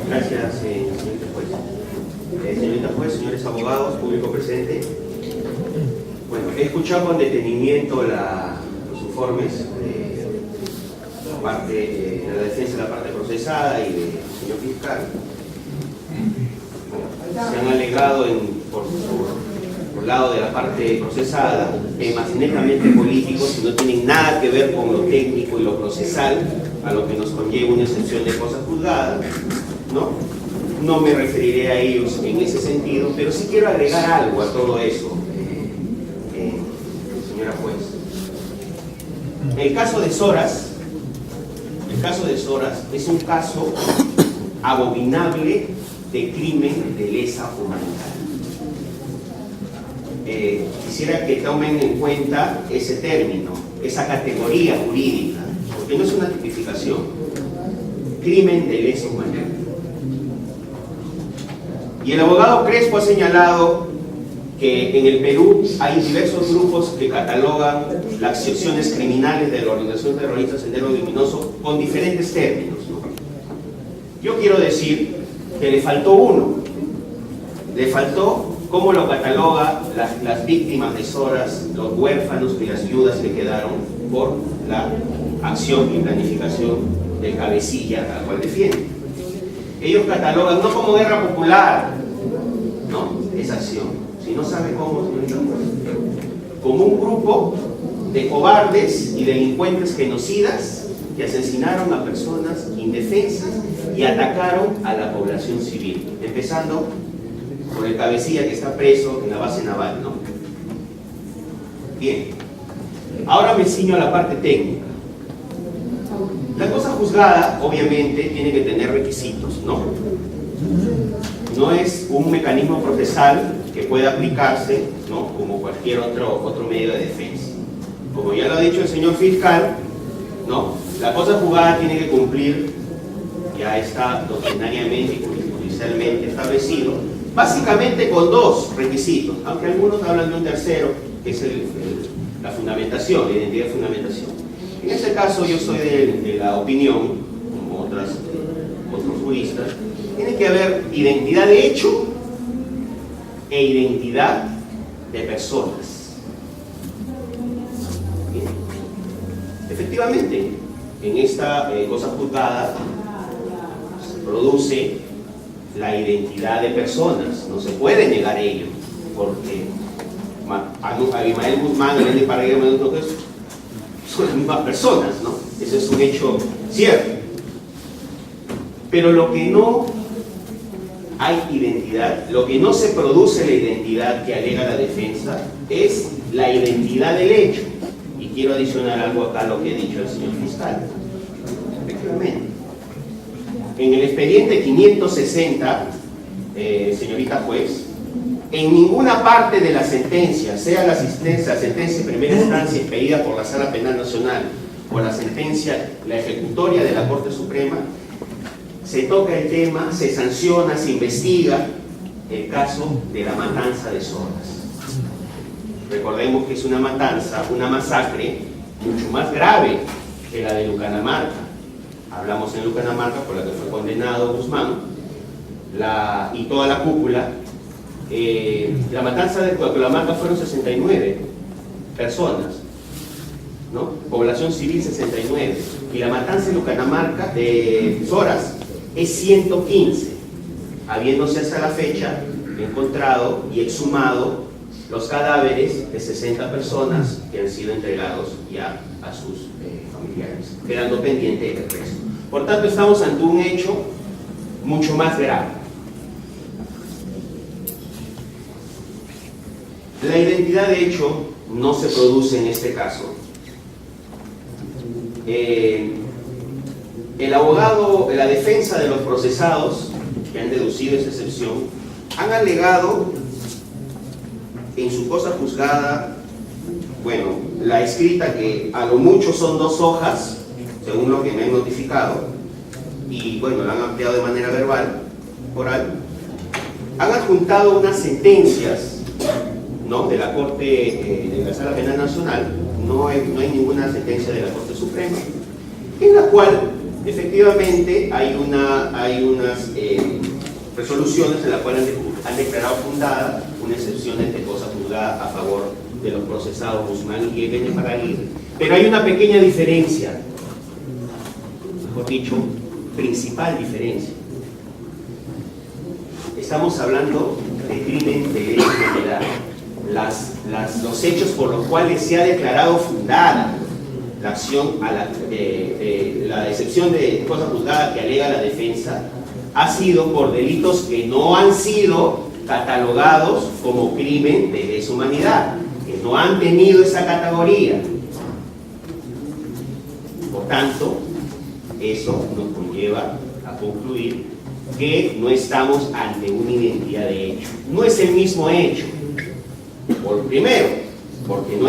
Gracias, señorita juez. Señorita juez, señores abogados, público presente. Bueno, he escuchado con detenimiento los informes de la defensa de la parte procesada y del señor fiscal. Se han alegado por lado de la parte procesada temas netamente políticos y no tienen nada que ver con lo técnico y lo procesal, a lo que nos conlleva una excepción de cosa juzgada, ¿no? No me referiré a ellos en ese sentido, pero sí quiero agregar algo a todo eso, señora juez. El caso de Soras es un caso abominable de crimen de lesa humanidad. Quisiera que tomen en cuenta ese término, esa categoría jurídica, porque no es una tipificación. Crimen de lesa humanidad. Y el abogado Crespo ha señalado que en el Perú hay diversos grupos que catalogan las acciones criminales de la organización terrorista Sendero Luminoso con diferentes términos, ¿no? Yo quiero decir que le faltó uno. Le faltó cómo lo cataloga las víctimas de Soras, los huérfanos y las viudas que quedaron por la acción y planificación del cabecilla al cual defienden. Ellos catalogan no como guerra popular, no, esa acción, si no sabe cómo, señorita, como un grupo de cobardes y delincuentes genocidas que asesinaron a personas indefensas y atacaron a la población civil, empezando por el cabecilla que está preso en la base naval, ¿no? Bien, ahora me ciño a la parte técnica. La cosa juzgada, obviamente, tiene que tener requisitos, ¿no? No es un mecanismo procesal que pueda aplicarse, ¿no?, como cualquier otro medio de defensa. Como ya lo ha dicho el señor fiscal, ¿no?, la cosa juzgada tiene que cumplir, ya está doctrinariamente y judicialmente establecido, básicamente con dos requisitos, aunque algunos hablan de un tercero, que es la fundamentación, la identidad de fundamentación. En este caso yo soy de la opinión, como otros juristas, tiene que haber identidad de hecho e identidad de personas. Bien. Efectivamente, en esta cosa juzgada se produce la identidad de personas, no se puede negar ello, porque Abimael Guzmán, Elena Parragués, son las mismas personas, ¿no? Ese es un hecho cierto. Pero lo que no hay identidad, lo que no se produce la identidad que alega la defensa es la identidad del hecho. Y quiero adicionar algo acá a lo que ha dicho el señor fiscal. Efectivamente. En el expediente 560, señorita juez, en ninguna parte de la sentencia, sea la sentencia de primera instancia expedida por la Sala Penal Nacional o la sentencia, la ejecutoria de la Corte Suprema, se toca el tema, se sanciona, se investiga el caso de la matanza de Soras. Recordemos que es una matanza, una masacre mucho más grave que la de Lucanamarca. Hablamos en Lucanamarca por la que fue condenado Guzmán y toda la cúpula. La matanza de Lucanamarca fueron 69 personas, ¿no? Población civil 69, y la matanza de Lucanamarca, de Soras, es 115, habiéndose hasta la fecha encontrado y exhumado los cadáveres de 60 personas que han sido entregados ya a sus familiares, quedando pendiente el resto. Por tanto, estamos ante un hecho mucho más grave. La identidad de hecho no se produce en este caso. El abogado, la defensa de los procesados que han deducido esa excepción, han alegado en su cosa juzgada, bueno, la escrita que a lo mucho son 2 hojas, según lo que me han notificado, y bueno, la han ampliado de manera verbal, oral, han adjuntado unas sentencias ¿no?, de la Corte, de la Sala Penal Nacional, no hay ninguna sentencia de la Corte Suprema, en la cual efectivamente hay unas resoluciones en las cuales han declarado fundada una excepción de cosa juzgada a favor de los procesados Guzmán y Peña Paraguirre. Pero hay una pequeña diferencia, mejor dicho, principal diferencia. Estamos hablando de crimen de lesa humanidad. Los hechos por los cuales se ha declarado fundada la acción, la excepción de cosa juzgada que alega la defensa, ha sido por delitos que no han sido catalogados como crimen de lesa humanidad, que no han tenido esa categoría. Por tanto, eso nos conlleva a concluir que no estamos ante una identidad de hecho. No es el mismo hecho. Primero, porque no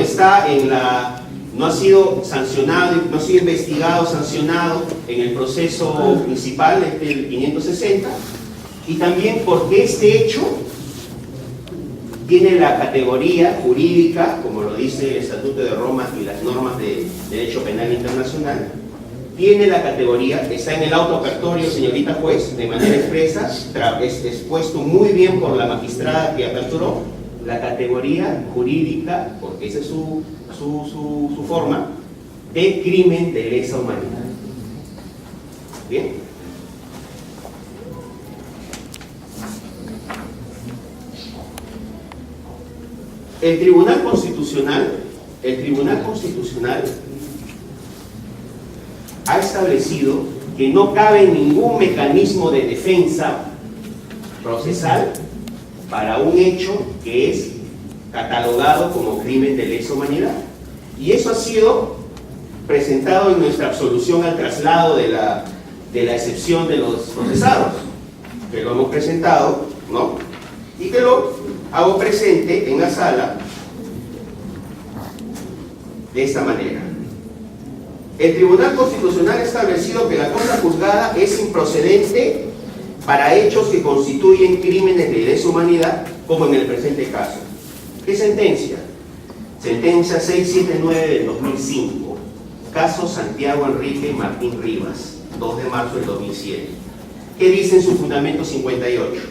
ha sido sancionado, no ha sido investigado, sancionado en el proceso principal del 560, y también porque este hecho tiene la categoría jurídica, como lo dice el Estatuto de Roma y las normas de Derecho Penal Internacional, tiene la categoría, está en el auto apertorio, señorita juez, de manera expresa, expuesto muy bien por la magistrada que aperturó, la categoría jurídica, porque esa es su forma, de crimen de lesa humanidad. ¿Bien? El Tribunal Constitucional ha establecido que no cabe ningún mecanismo de defensa procesal para un hecho que es catalogado como crimen de lesa humanidad. Y eso ha sido presentado en nuestra absolución al traslado de la excepción de los procesados, que lo hemos presentado, ¿no? Y que lo hago presente en la sala de esta manera. El Tribunal Constitucional ha establecido que la cosa juzgada es improcedente para hechos que constituyen crímenes de lesa humanidad, como en el presente caso. ¿Qué sentencia? Sentencia 679 del 2005, caso Santiago Enrique Martín Rivas, 2 de marzo del 2007. ¿Qué dice en su fundamento 58?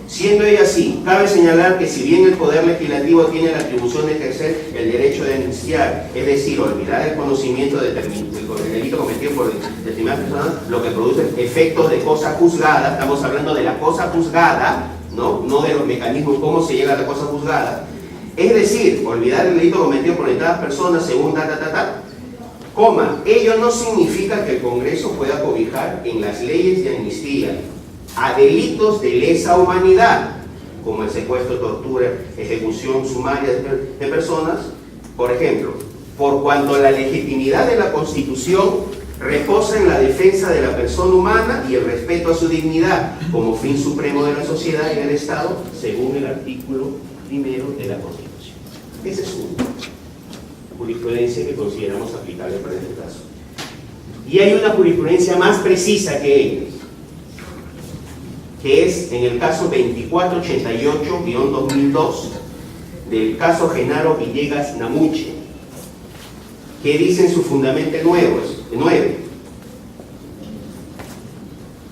Siendo ello así, cabe señalar que si bien el Poder Legislativo tiene la atribución de ejercer el derecho de amnistiar, es decir, olvidar el conocimiento del delito cometido por determinadas personas, lo que produce efectos de cosa juzgada, estamos hablando de la cosa juzgada, no de los mecanismos, cómo se llega a la cosa juzgada, es decir, olvidar el delito cometido por determinadas personas según ello no significa que el Congreso pueda cobijar en las leyes de amnistía a delitos de lesa humanidad, como el secuestro, tortura, ejecución sumaria de personas, por ejemplo, por cuanto la legitimidad de la Constitución reposa en la defensa de la persona humana y el respeto a su dignidad como fin supremo de la sociedad y del Estado, según el artículo 1 de la Constitución. Esa es una jurisprudencia que consideramos aplicable para este caso. Y hay una jurisprudencia más precisa que ella, que es en el caso 2488-2002 del caso Genaro Villegas Namuche, que dice en su fundamento 9: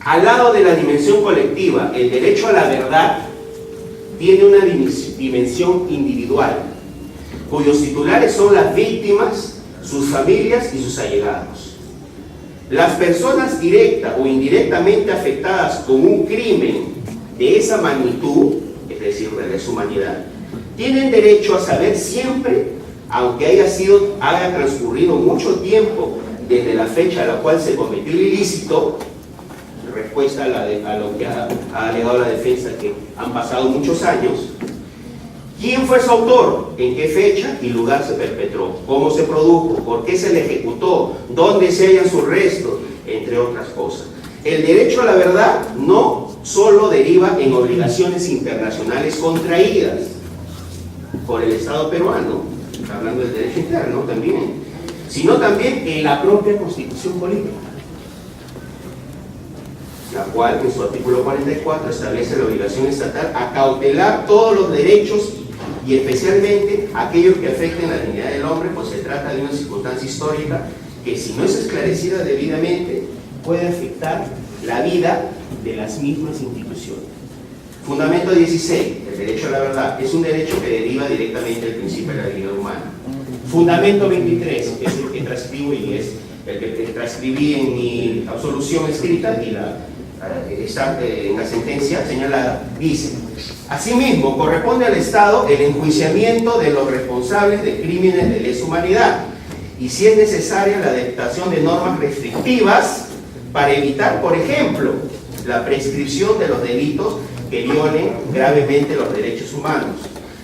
al lado de la dimensión colectiva, el derecho a la verdad tiene una dimensión individual, cuyos titulares son las víctimas, sus familias y sus allegados. Las personas directa o indirectamente afectadas con un crimen de esa magnitud, es decir, de lesa humanidad, tienen derecho a saber siempre, aunque haya transcurrido mucho tiempo desde la fecha a la cual se cometió el ilícito, en respuesta a lo que ha alegado la defensa, que han pasado muchos años, quién fue su autor, en qué fecha y lugar se perpetró, cómo se produjo, por qué se le ejecutó, dónde se hallan sus restos, entre otras cosas. El derecho a la verdad no solo deriva en obligaciones internacionales contraídas por el Estado peruano, hablando del derecho interno también, sino también en la propia Constitución política, la cual en su artículo 44 establece la obligación estatal a cautelar todos los derechos y especialmente aquellos que afecten la dignidad del hombre, pues se trata de una circunstancia histórica que, si no es esclarecida debidamente, puede afectar la vida de las mismas instituciones. Fundamento 16, el derecho a la verdad, es un derecho que deriva directamente del principio de la dignidad humana. Fundamento 23, que es el que transcribo y es el que transcribí en mi absolución escrita y está en la sentencia señalada, dice: asimismo, corresponde al Estado el enjuiciamiento de los responsables de crímenes de lesa humanidad, y si es necesaria la adaptación de normas restrictivas para evitar, por ejemplo, la prescripción de los delitos que violen gravemente los derechos humanos.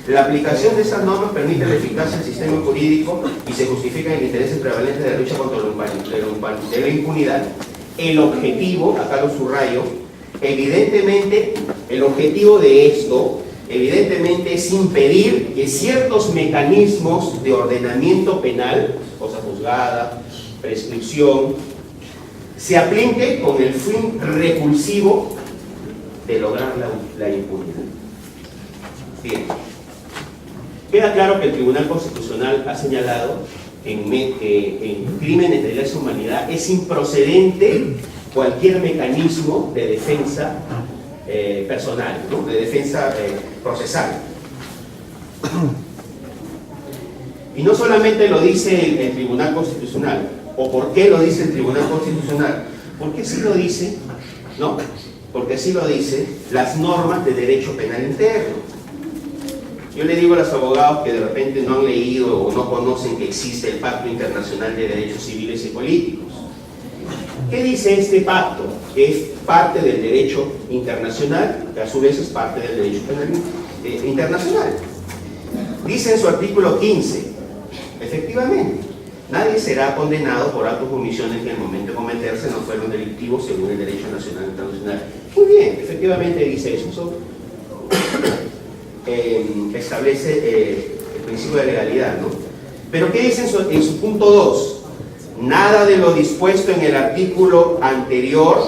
La aplicación de estas normas permite la eficacia del sistema jurídico y se justifica en el interés prevalente de la lucha contra la impunidad. El objetivo, acá lo subrayo, evidentemente, el objetivo de esto, evidentemente, es impedir que ciertos mecanismos de ordenamiento penal, cosa juzgada, prescripción, se apliquen con el fin repulsivo de lograr la impunidad. Bien. Queda claro que el Tribunal Constitucional ha señalado que en crímenes de lesa humanidad es improcedente cualquier mecanismo de defensa personal, ¿no? De defensa procesal. Y no solamente lo dice el Tribunal Constitucional. ¿O por qué lo dice el Tribunal Constitucional? Porque sí lo dice, ¿no? Porque sí lo dice las normas de derecho penal interno. Yo le digo a los abogados que de repente no han leído o no conocen que existe el Pacto Internacional de Derechos Civiles y Políticos. ¿Qué dice este pacto? Que es parte del derecho internacional, que a su vez es parte del derecho penal internacional. Dice en su artículo 15, efectivamente, nadie será condenado por actos o omisiones que en el momento de cometerse no fueron delictivos según el derecho nacional e internacional. Muy bien, efectivamente dice eso. Establece el principio de legalidad, ¿no? Pero ¿qué dice en su punto 2? Nada de lo dispuesto en el artículo anterior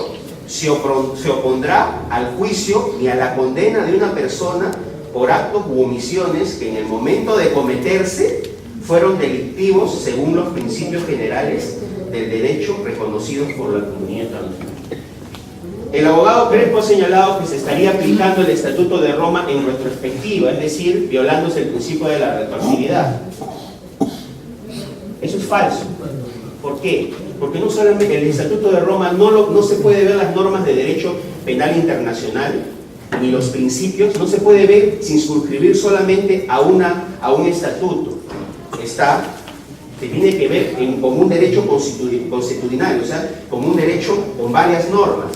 se opondrá al juicio ni a la condena de una persona por actos u omisiones que en el momento de cometerse fueron delictivos según los principios generales del derecho reconocidos por la comunidad internacional. El abogado Crespo ha señalado que se estaría aplicando el Estatuto de Roma en retrospectiva, es decir, violándose el principio de la retroactividad. Eso es falso. ¿Por qué? Porque no solamente el Estatuto de Roma no se puede ver las normas de derecho penal internacional ni los principios, no se puede ver sin suscribir solamente a un estatuto. Se tiene que ver como un derecho constitucional, o sea, como un derecho con varias normas.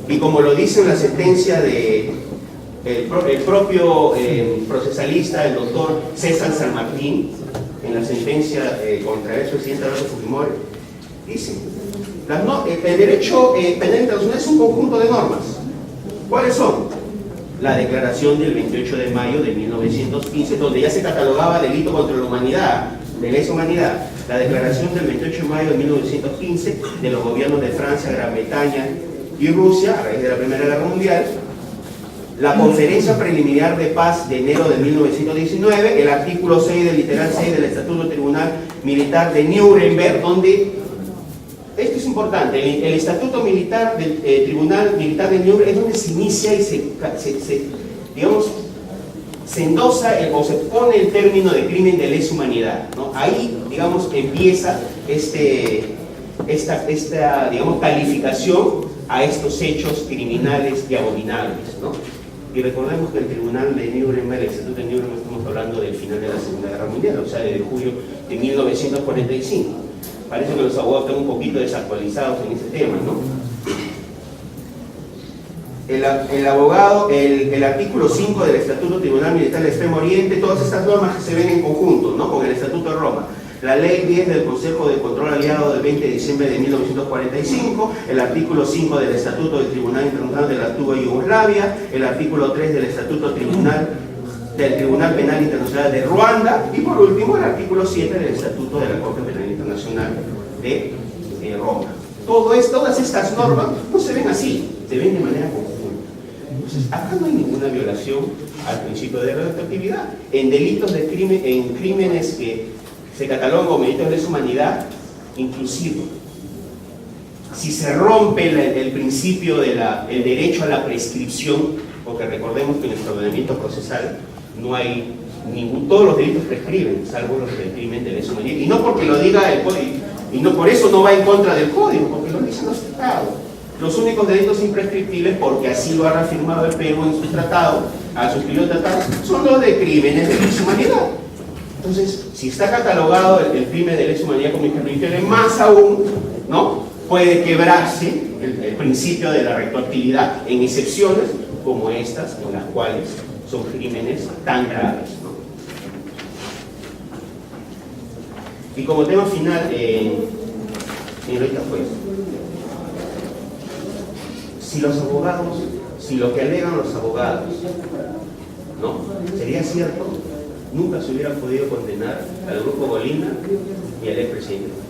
Y como lo dice en la sentencia del propio procesalista, el doctor César San Martín, en la sentencia contra el expresidente Alberto Fujimori, dice, el derecho penal internacional es un conjunto de normas. ¿Cuáles son? La declaración del 28 de mayo de 1915, donde ya se catalogaba delito contra la humanidad, de lesa humanidad. La declaración del 28 de mayo de 1915 de los gobiernos de Francia, Gran Bretaña y Rusia, a raíz de la Primera Guerra Mundial. La conferencia preliminar de paz de enero de 1919, el artículo 6 del literal 6 del Estatuto Tribunal Militar de Nuremberg, donde, esto es importante, el Estatuto Militar del Tribunal Militar de Nuremberg es donde se inicia y se endosa o se pone el término de crimen de lesa humanidad, ¿no? Ahí, digamos, empieza esta digamos, calificación a estos hechos criminales y abominables, ¿no? Y recordemos que el Tribunal de Nuremberg, el Estatuto de Nuremberg, estamos hablando del final de la Segunda Guerra Mundial, o sea, de julio de 1945. Parece que los abogados están un poquito desactualizados en ese tema, ¿no? El artículo 5 del Estatuto Tribunal Militar del Extremo Oriente, todas estas normas que se ven en conjunto, ¿no? Con el Estatuto de Roma. La Ley 10 del Consejo de Control Aliado del 20 de diciembre de 1945, el artículo 5 del Estatuto del Tribunal Internacional de la Antigua Yugoslavia, el artículo 3 del Estatuto del Tribunal Penal Internacional de Ruanda y por último el artículo 7 del Estatuto de la Corte Penal Internacional de Roma. Todas estas normas no se ven así, se ven de manera conjunta. Entonces, acá no hay ninguna violación al principio de retroactividad. En delitos de crimen, en crímenes que se catalogan como delitos de lesa humanidad, inclusive, si se rompe el principio del derecho a la prescripción, porque recordemos que en nuestro ordenamiento procesal no hay todos los delitos prescriben, salvo los del crimen de lesa humanidad, y no porque lo diga el código, y no por eso no va en contra del código, porque lo dicen los tratados. Los únicos delitos imprescriptibles, porque así lo ha reafirmado el Perú en su tratado, ha suscrito el tratado, son los de crímenes de lesa humanidad. Entonces, si está catalogado el crimen de lesa humanidad como imprescriptible, más aún, ¿no?, puede quebrarse el principio de la retroactividad en excepciones como estas, con las cuales son crímenes tan graves, ¿no? Y como tema final, señorita juez, si los abogados, si lo que alegan los abogados, ¿no?, sería cierto, nunca se hubiera podido condenar al Grupo Bolina y al expresidente.